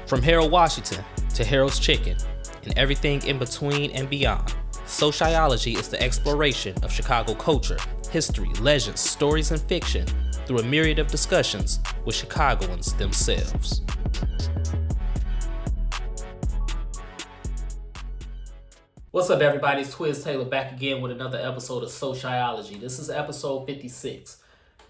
From Harold Washington to Harold's Chicken and everything in between and beyond, SoCHiology is the exploration of Chicago culture, history, legends, stories, and fiction through a myriad of discussions with Chicagoans themselves. What's up, everybody? It's Twiz Taylor back again with another episode of SoCHiology. This is episode 56.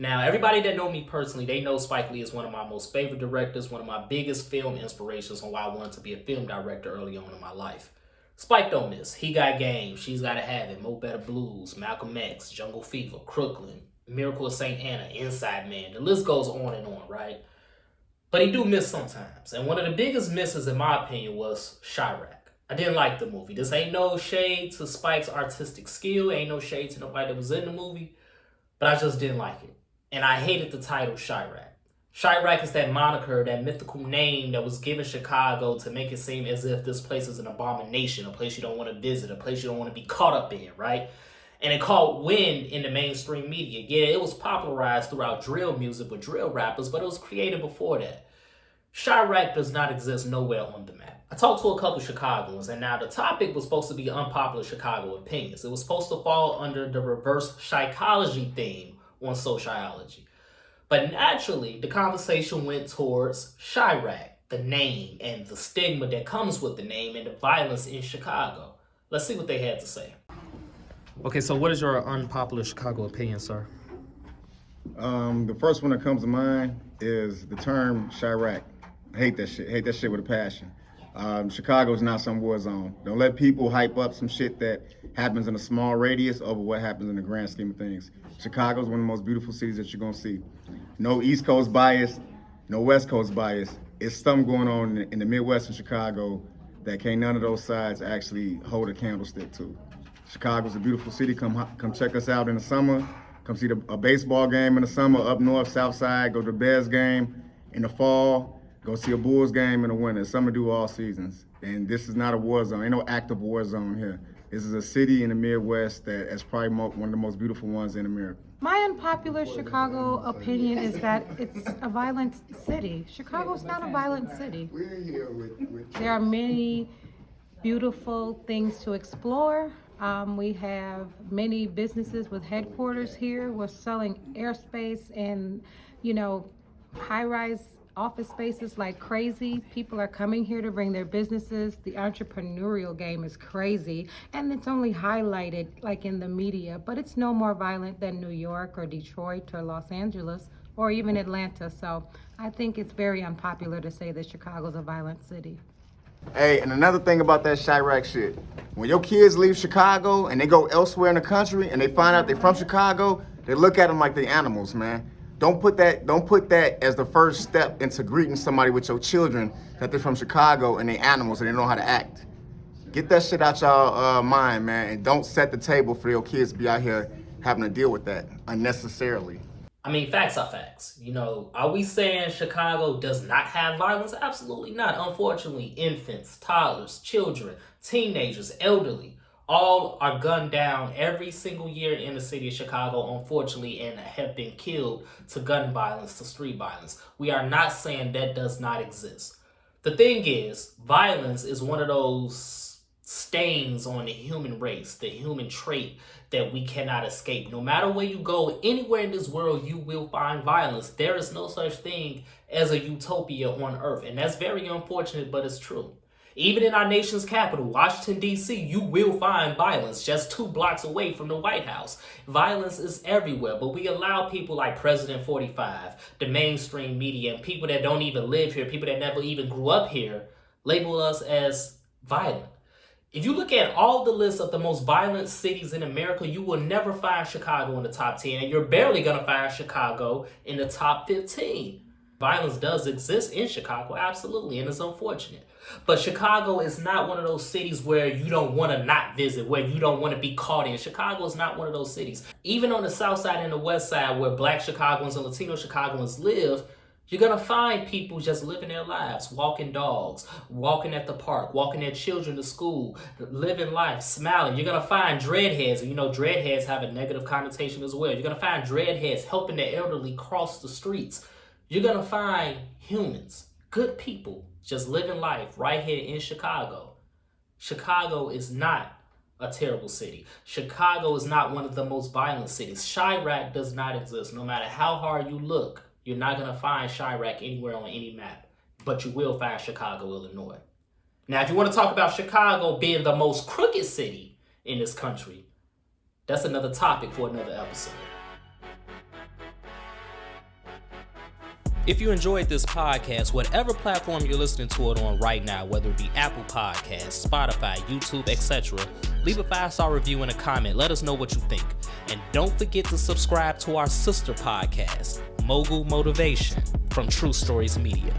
Now, everybody that know me personally, they know Spike Lee is one of my most favorite directors, one of my biggest film inspirations on why I wanted to be a film director early on in my life. Spike don't miss. He got game. She's Gotta Have It, Mo Better Blues, Malcolm X, Jungle Fever, Crooklyn, Miracle of St. Anna, Inside Man. The list goes on and on, right? But he do miss sometimes. And one of the biggest misses, in my opinion, was Chi-Raq. I didn't like the movie. This ain't no shade to Spike's artistic skill. Ain't no shade to nobody that was in the movie. But I just didn't like it. And I hated the title Chi-Raq. Chi-Raq is that moniker, that mythical name that was given Chicago to make it seem as if this place is an abomination, a place you don't want to visit, a place you don't want to be caught up in, right? And it caught wind in the mainstream media. Yeah, it was popularized throughout drill music with drill rappers, but it was created before that. Chi-Raq does not exist nowhere on the map. I talked to a couple Chicagoans, and now the topic was supposed to be unpopular Chicago opinions. It was supposed to fall under the reverse CHicology theme on SoCHiology. But naturally, the conversation went towards Chi-Raq, the name, and the stigma that comes with the name and the violence in Chicago. Let's see what they had to say. Okay, so what is your unpopular Chicago opinion, sir? The first one that comes to mind is the term Chi-Raq. I hate that shit. I hate that shit with a passion. Chicago is not some war zone. Don't let people hype up some shit that happens in a small radius over what happens in the grand scheme of things. Chicago is one of the most beautiful cities that you're gonna see. No East Coast bias, no West Coast bias. It's something going on in the Midwest and Chicago that can't none of those sides actually hold a candlestick to. Chicago's a beautiful city. Come check us out in the summer. Come see a baseball game in the summer up north, south side. Go to the Bears game in the fall. Go see a Bulls game in the winter. Summer do all seasons. And this is not a war zone. Ain't no active war zone here. This is a city in the Midwest that is probably one of the most beautiful ones in America. My unpopular Chicago opinion is that it's a violent city. Chicago's not a violent city. There are many beautiful things to explore. We have many businesses with headquarters here. We're selling airspace and, high-rise office spaces like crazy. People are coming here to bring their businesses. The entrepreneurial game is crazy, and it's only highlighted like in the media, but it's no more violent than New York or Detroit or Los Angeles or even Atlanta. So I think it's very unpopular to say that Chicago's a violent city. Hey, and another thing about that Chi-Raq shit, when your kids leave Chicago and they go elsewhere in the country and they find out they're from Chicago, they look at them like they're animals, man. Don't put that as the first step into greeting somebody with your children that they're from Chicago and they're animals and they don't know how to act. Get that shit out y'all mind, man, and don't set the table for your kids to be out here having to deal with that unnecessarily. I mean, facts are facts. Are we saying Chicago does not have violence? Absolutely not. Unfortunately, infants, toddlers, children, teenagers, elderly, all are gunned down every single year in the city of Chicago, unfortunately, and have been killed to gun violence, to street violence. We are not saying that does not exist. The thing is, violence is one of those stains on the human race, the human trait that we cannot escape. No matter where you go, anywhere in this world, you will find violence. There is no such thing as a utopia on earth, and that's very unfortunate, but it's true. Even in our nation's capital, Washington, D.C., you will find violence just 2 blocks away from the White House. Violence is everywhere, but we allow people like President 45, the mainstream media, and people that don't even live here, people that never even grew up here, label us as violent. If you look at all the lists of the most violent cities in America, you will never find Chicago in the top 10, and you're barely going to find Chicago in the top 15. Violence does exist in Chicago, absolutely, and it's unfortunate. But Chicago is not one of those cities where you don't want to not visit, where you don't want to be caught in. Chicago is not one of those cities. Even on the south side and the west side where Black Chicagoans and Latino Chicagoans live, you're going to find people just living their lives, walking dogs, walking at the park, walking their children to school, living life, smiling. You're going to find dreadheads, and dreadheads have a negative connotation as well. You're going to find dreadheads helping the elderly cross the streets. You're going to find humans. good people just living life right here in Chicago. Chicago is not a terrible city. Chicago is not one of the most violent cities. Chiraq does not exist. No matter how hard you look, you're not going to find Chiraq anywhere on any map. But you will find Chicago, Illinois. Now, if you want to talk about Chicago being the most crooked city in this country, that's another topic for another episode. If you enjoyed this podcast, whatever platform you're listening to it on right now, whether it be Apple Podcasts, Spotify, YouTube, etc., leave a 5-star review and a comment. Let us know what you think. And don't forget to subscribe to our sister podcast, Mogul Motivation, from True Stories Media.